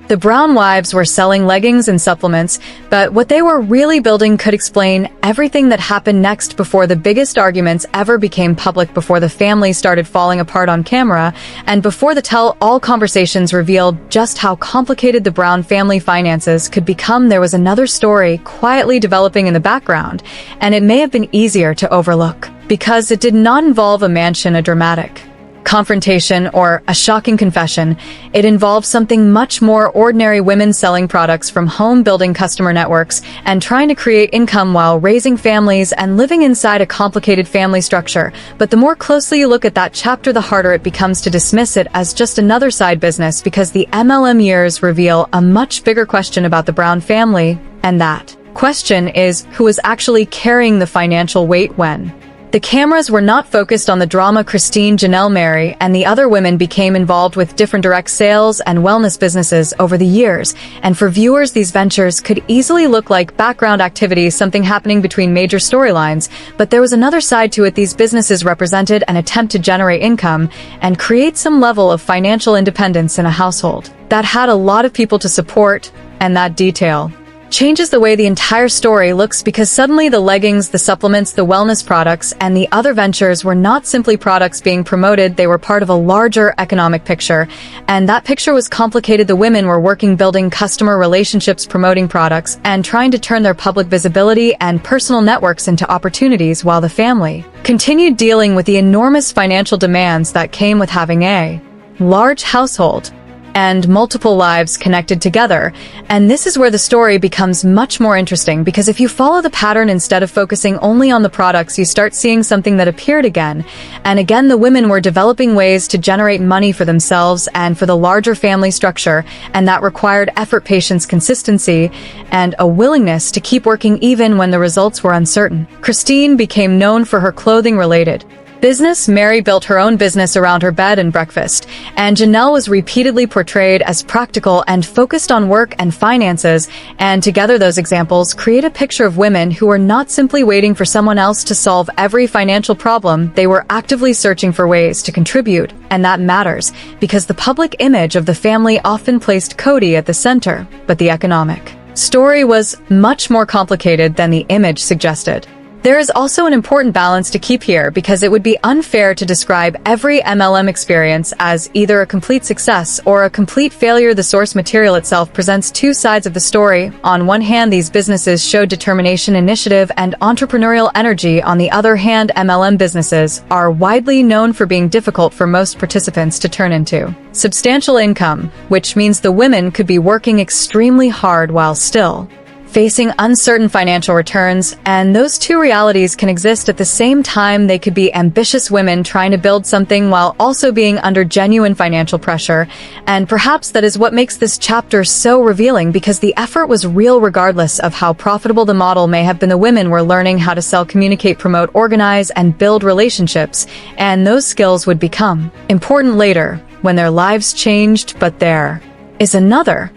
The Brown wives were selling leggings and supplements, but what they were really building could explain everything that happened next before the biggest arguments ever became public, before the family started falling apart on camera, and before the tell-all conversations revealed just how complicated the Brown family finances could become. There was another story quietly developing in the background, and it may have been easier to overlook, because it did not involve a mansion, a dramatic confrontation, or a shocking confession. It involved something much more ordinary: women selling products from home, building customer networks, and trying to create income while raising families and living inside a complicated family structure. But the more closely you look at that chapter, the harder it becomes to dismiss it as just another side business, because the MLM years reveal a much bigger question about the Brown family, and that question is, who was actually carrying the financial weight when the cameras were not focused on the drama? Christine, Janelle, Meri, and the other women became involved with different direct sales and wellness businesses over the years, and for viewers, these ventures could easily look like background activities, something happening between major storylines, but there was another side to it. These businesses represented an attempt to generate income and create some level of financial independence in a household that had a lot of people to support, and that detail changes the way the entire story looks, because suddenly the leggings, the supplements, the wellness products, and the other ventures were not simply products being promoted. They were part of a larger economic picture, and that picture was complicated. The women were working, building customer relationships, promoting products, and trying to turn their public visibility and personal networks into opportunities, while the family continued dealing with the enormous financial demands that came with having a large household and multiple lives connected together. And this is where the story becomes much more interesting, because if you follow the pattern, instead of focusing only on the products, you start seeing something that appeared again and again. The women were developing ways to generate money for themselves and for the larger family structure, and that required effort, patience, consistency, and a willingness to keep working even when the results were uncertain. Christine became known for her clothing-related business. Meri built her own business around her bed and breakfast, and Janelle was repeatedly portrayed as practical and focused on work and finances, and together those examples create a picture of women who were not simply waiting for someone else to solve every financial problem. They were actively searching for ways to contribute, and that matters, because the public image of the family often placed Cody at the center, but the economic story was much more complicated than the image suggested. There is also an important balance to keep here, because it would be unfair to describe every MLM experience as either a complete success or a complete failure. The source material itself presents two sides of the story. On one hand, these businesses showed determination, initiative, and entrepreneurial energy. On the other hand, MLM businesses are widely known for being difficult for most participants to turn into substantial income, which means the women could be working extremely hard while still facing uncertain financial returns, and those two realities can exist at the same time. They could be ambitious women trying to build something while also being under genuine financial pressure, and perhaps that is what makes this chapter so revealing, because the effort was real regardless of how profitable the model may have been. The women were learning how to sell, communicate, promote, organize, and build relationships, and those skills would become important later when their lives changed. But there is another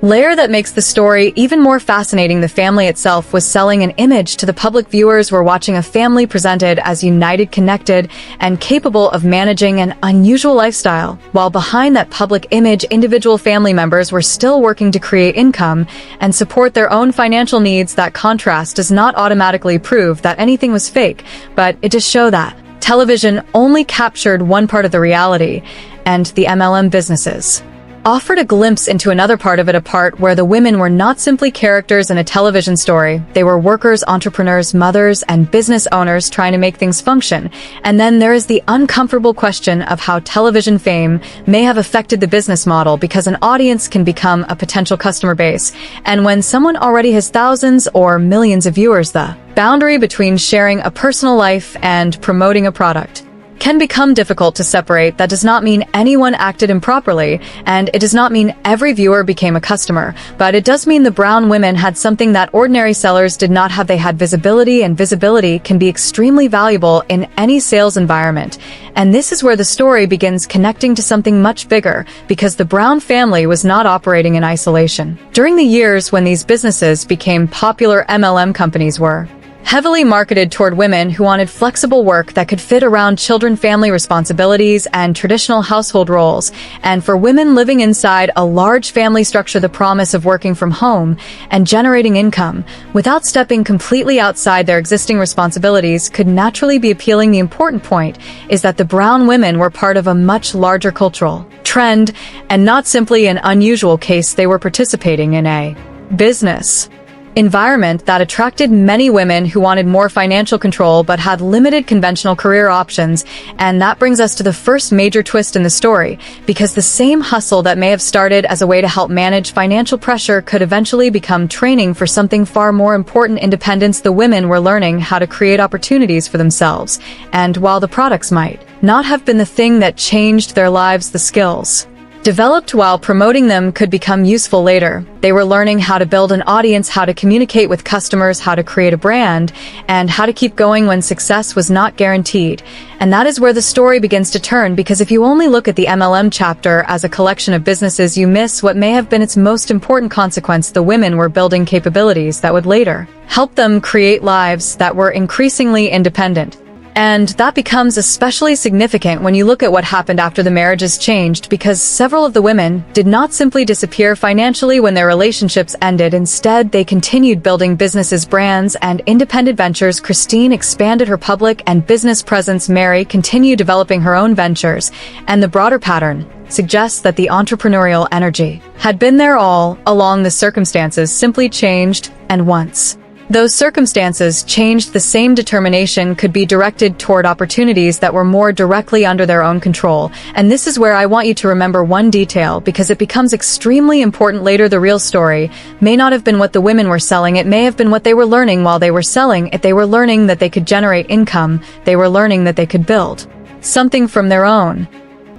layer that makes the story even more fascinating. The family itself was selling an image to the public. Viewers were watching a family presented as united, connected, and capable of managing an unusual lifestyle, while behind that public image, individual family members were still working to create income and support their own financial needs. That contrast does not automatically prove that anything was fake, but it does show that television only captured one part of the reality, and the MLM businesses offered a glimpse into another part of it, a part where the women were not simply characters in a television story. They were workers, entrepreneurs, mothers, and business owners trying to make things function. And then there is the uncomfortable question of how television fame may have affected the business model, because an audience can become a potential customer base. And when someone already has thousands or millions of viewers, the boundary between sharing a personal life and promoting a product can become difficult to separate. That does not mean anyone acted improperly, and it does not mean every viewer became a customer, but it does mean the Brown women had something that ordinary sellers did not have. They had visibility, and visibility can be extremely valuable in any sales environment. And this is where the story begins connecting to something much bigger, because the Brown family was not operating in isolation. During the years when these businesses became popular, MLM companies were heavily marketed toward women who wanted flexible work that could fit around children, family responsibilities, and traditional household roles, and for women living inside a large family structure, the promise of working from home and generating income without stepping completely outside their existing responsibilities could naturally be appealing. The important point is that the brown women were part of a much larger cultural trend and not simply an unusual case. They were participating in a business environment that attracted many women who wanted more financial control but had limited conventional career options. And that brings us to the first major twist in the story, because the same hustle that may have started as a way to help manage financial pressure could eventually become training for something far more important: independence. The women were learning how to create opportunities for themselves, and while the products might not have been the thing that changed their lives, the skills developed while promoting them could become useful later. They were learning how to build an audience, how to communicate with customers, how to create a brand, and how to keep going when success was not guaranteed. And that is where the story begins to turn, because if you only look at the MLM chapter as a collection of businesses, you miss what may have been its most important consequence. The women were building capabilities that would later help them create lives that were increasingly independent. And that becomes especially significant when you look at what happened after the marriages changed, because several of the women did not simply disappear financially when their relationships ended. Instead, they continued building businesses, brands, and independent ventures. Christine expanded her public and business presence. Meri continued developing her own ventures, and the broader pattern suggests that the entrepreneurial energy had been there all along. The circumstances simply changed, and once those circumstances changed, the same determination could be directed toward opportunities that were more directly under their own control. And this is where I want you to remember one detail, because it becomes extremely important later. The real story may not have been what the women were selling, it may have been what they were learning while they were selling it. They were learning that they could generate income, they were learning that they could build something from their own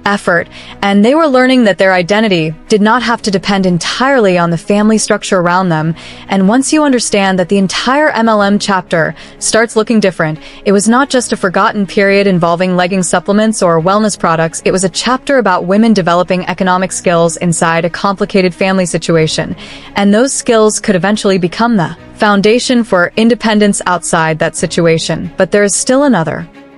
effort, and they were learning that their identity did not have to depend entirely on the family structure around them. And once you understand that the entire MLM chapter starts looking different, it was not just a forgotten period involving legging supplements or wellness products. It was a chapter about women developing economic skills inside a complicated family situation, and those skills could eventually become the foundation for independence outside that situation. But there is still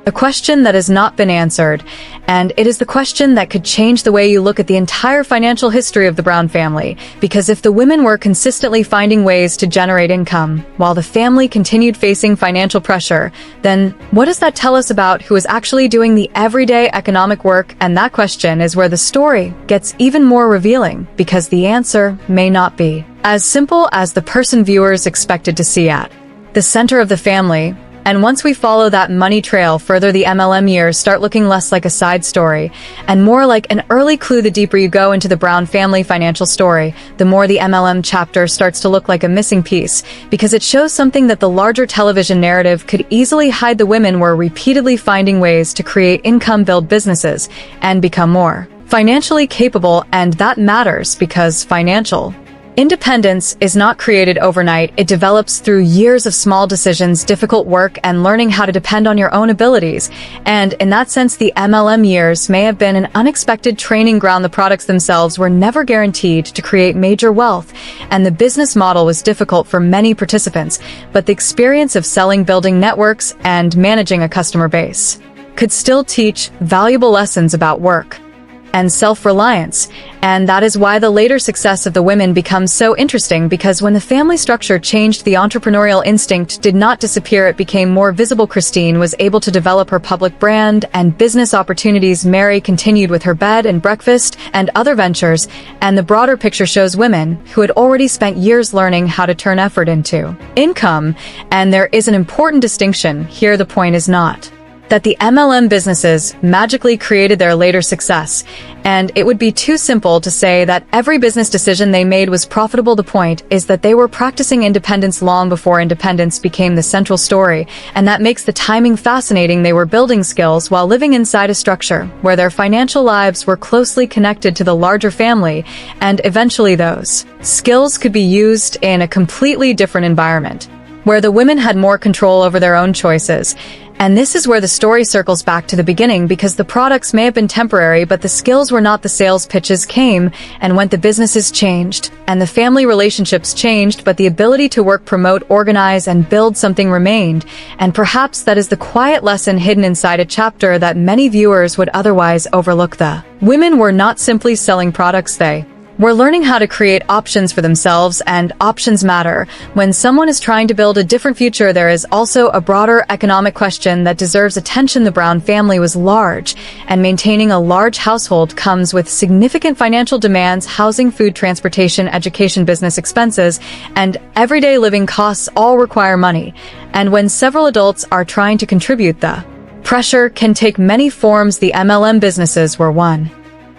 a question that has not been answered, and it is the question that could change the way you look at the entire financial history of the Brown family. Because if the women were consistently finding ways to generate income while the family continued facing financial pressure, then what does that tell us about who is actually doing the everyday economic work? And that question is where the story gets even more revealing, because the answer may not be as simple as the person viewers expected to see at the center of the family. And once we follow that money trail further, the MLM years start looking less like a side story and more like an early clue. The deeper you go into the Brown family financial story, the more the MLM chapter starts to look like a missing piece, because it shows something that the larger television narrative could easily hide. The women were repeatedly finding ways to create income, build businesses, and become more financially capable. And that matters, because financial independence is not created overnight. It develops through years of small decisions, difficult work, and learning how to depend on your own abilities. And in that sense, the MLM years may have been an unexpected training ground. The products themselves were never guaranteed to create major wealth, and the business model was difficult for many participants. But the experience of selling, building networks, and managing a customer base could still teach valuable lessons about work and self-reliance. And that is why the later success of the women becomes so interesting, because when the family structure changed, the entrepreneurial instinct did not disappear, it became more visible. Christine was able to develop her public brand and business opportunities. Meri continued with her bed and breakfast and other ventures, and the broader picture shows women who had already spent years learning how to turn effort into income. And there is an important distinction here. The point is not that the MLM businesses magically created their later success, and it would be too simple to say that every business decision they made was profitable. The point is that they were practicing independence long before independence became the central story, and that makes the timing fascinating. They were building skills while living inside a structure where their financial lives were closely connected to the larger family, and eventually those skills could be used in a completely different environment, where the women had more control over their own choices. And this is where the story circles back to the beginning, because the products may have been temporary, but the skills were not. The sales pitches came and went, the businesses changed, and the family relationships changed, but the ability to work, promote, organize, and build something remained. And perhaps that is the quiet lesson hidden inside a chapter that many viewers would otherwise overlook. The women were not simply selling products, they were learning how to create options for themselves, and options matter. When someone is trying to build a different future, there is also a broader economic question that deserves attention. The Brown family was large, and maintaining a large household comes with significant financial demands. Housing, food, transportation, education, business expenses, and everyday living costs all require money. And when several adults are trying to contribute, the pressure can take many forms. The MLM businesses were one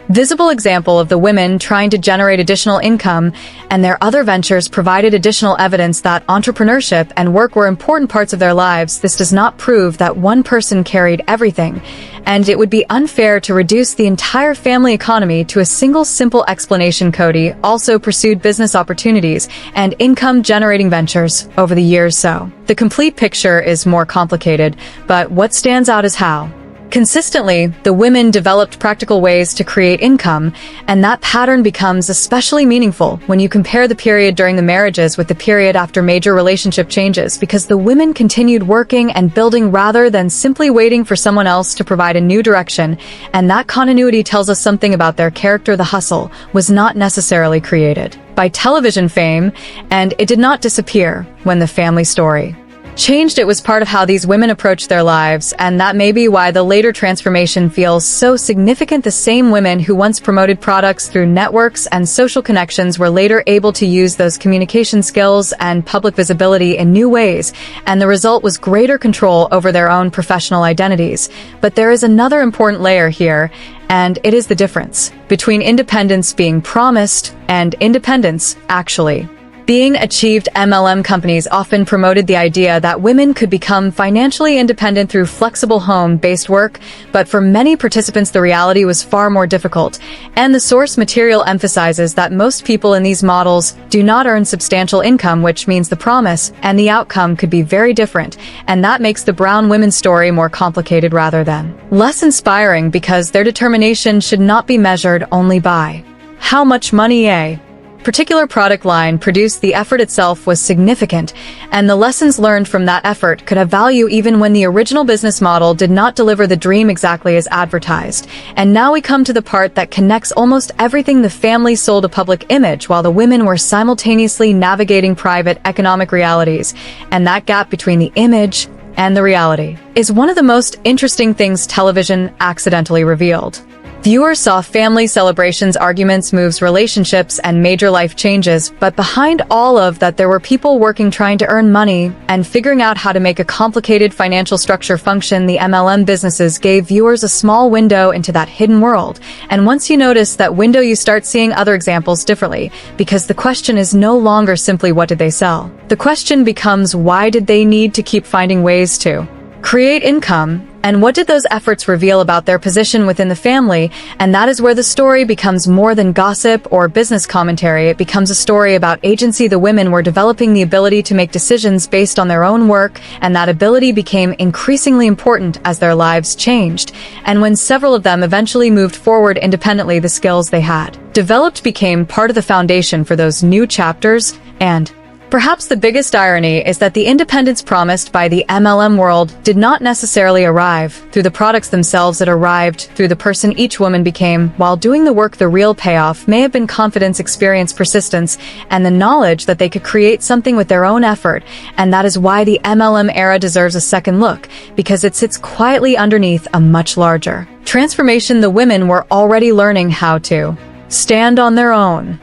visible example of the women trying to generate additional income, and their other ventures provided additional evidence that entrepreneurship and work were important parts of their lives. This does not prove that one person carried everything, and it would be unfair to reduce the entire family economy to a single simple explanation. Cody also pursued business opportunities and income-generating ventures over the years, so the complete picture is more complicated, but what stands out is how consistently, the women developed practical ways to create income, and that pattern becomes especially meaningful when you compare the period during the marriages with the period after major relationship changes, because the women continued working and building rather than simply waiting for someone else to provide a new direction, and that continuity tells us something about their character. The hustle was not necessarily created by television fame, and it did not disappear when the family story changed. It was part of how these women approached their lives, and that may be why the later transformation feels so significant. The same women who once promoted products through networks and social connections were later able to use those communication skills and public visibility in new ways, and the result was greater control over their own professional identities. But there is another important layer here, and it is the difference between independence being promised and independence actually being achieved. MLM companies often promoted the idea that women could become financially independent through flexible home-based work, but for many participants the reality was far more difficult, and the source material emphasizes that most people in these models do not earn substantial income, which means the promise and the outcome could be very different, and that makes the Brown women's story more complicated rather than less inspiring, because their determination should not be measured only by how much money a particular product line produced. The effort itself was significant, and the lessons learned from that effort could have value even when the original business model did not deliver the dream exactly as advertised. And now we come to the part that connects almost everything. The family sold a public image while the women were simultaneously navigating private economic realities, and that gap between the image and the reality is one of the most interesting things television accidentally revealed. Viewers saw family celebrations, arguments, moves, relationships, and major life changes, but behind all of that there were people working, trying to earn money, and figuring out how to make a complicated financial structure function. The MLM businesses gave viewers a small window into that hidden world, and once you notice that window you start seeing other examples differently, because the question is no longer simply what did they sell. The question becomes why did they need to keep finding ways to create income, and what did those efforts reveal about their position within the family? And that is where the story becomes more than gossip or business commentary. It becomes a story about agency. The women were developing the ability to make decisions based on their own work, and that ability became increasingly important as their lives changed. And when several of them eventually moved forward independently, the skills they had developed became part of the foundation for those new chapters. And perhaps the biggest irony is that the independence promised by the MLM world did not necessarily arrive through the products themselves. It arrived through the person each woman became while doing the work. The real payoff may have been confidence, experience, persistence, and the knowledge that they could create something with their own effort. And that is why the MLM era deserves a second look, because it sits quietly underneath a much larger transformation. The women were already learning how to stand on their own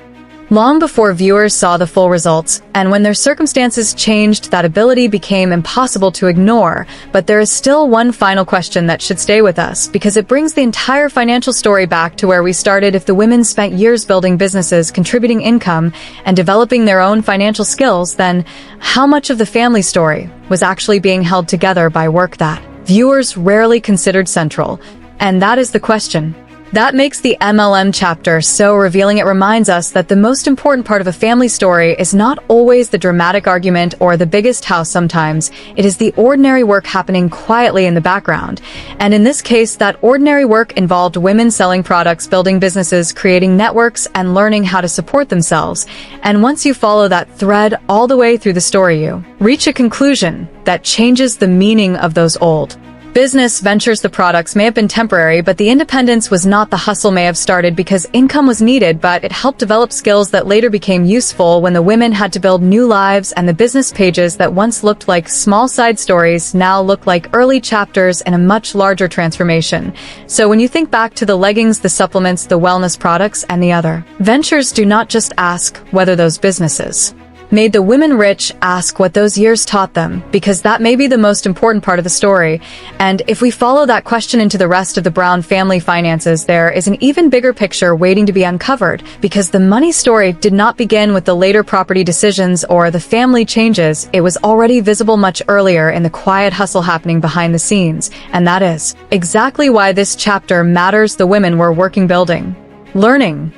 long before viewers saw the full results, and when their circumstances changed, that ability became impossible to ignore. But there is still one final question that should stay with us, because it brings the entire financial story back to where we started. If the women spent years building businesses, contributing income, and developing their own financial skills, then how much of the family story was actually being held together by work that viewers rarely considered central? And that is the question That makes the MLM chapter so revealing. It reminds us that the most important part of a family story is not always the dramatic argument or the biggest house. Sometimes it is the ordinary work happening quietly in the background. And in this case, that ordinary work involved women selling products, building businesses, creating networks, and learning how to support themselves. And once you follow that thread all the way through the story, you reach a conclusion that changes the meaning of those old business ventures. The products may have been temporary, but the independence was not. The hustle may have started because income was needed, but it helped develop skills that later became useful when the women had to build new lives, and the business pages that once looked like small side stories now look like early chapters in a much larger transformation. So when you think back to the leggings, the supplements, the wellness products, and the other ventures, do not just ask whether those businesses made the women rich. Ask what those years taught them, because that may be the most important part of the story. And if we follow that question into the rest of the Brown family finances, there is an even bigger picture waiting to be uncovered, because the money story did not begin with the later property decisions or the family changes. It was already visible much earlier in the quiet hustle happening behind the scenes. And that is exactly why this chapter matters. The women were working, building, learning,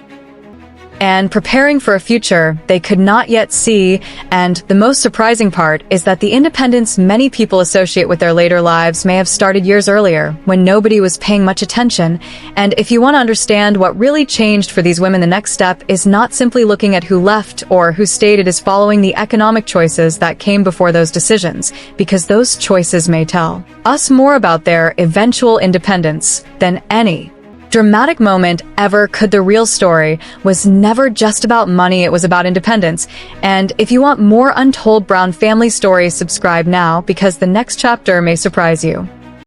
and preparing for a future they could not yet see. And the most surprising part is that the independence many people associate with their later lives may have started years earlier, when nobody was paying much attention. And if you want to understand what really changed for these women, the next step is not simply looking at who left or who stayed. It is following the economic choices that came before those decisions, because those choices may tell us more about their eventual independence than any dramatic moment ever could. The real story was never just about money, it was about independence. And if you want more untold Brown family stories, subscribe now, because the next chapter may surprise you.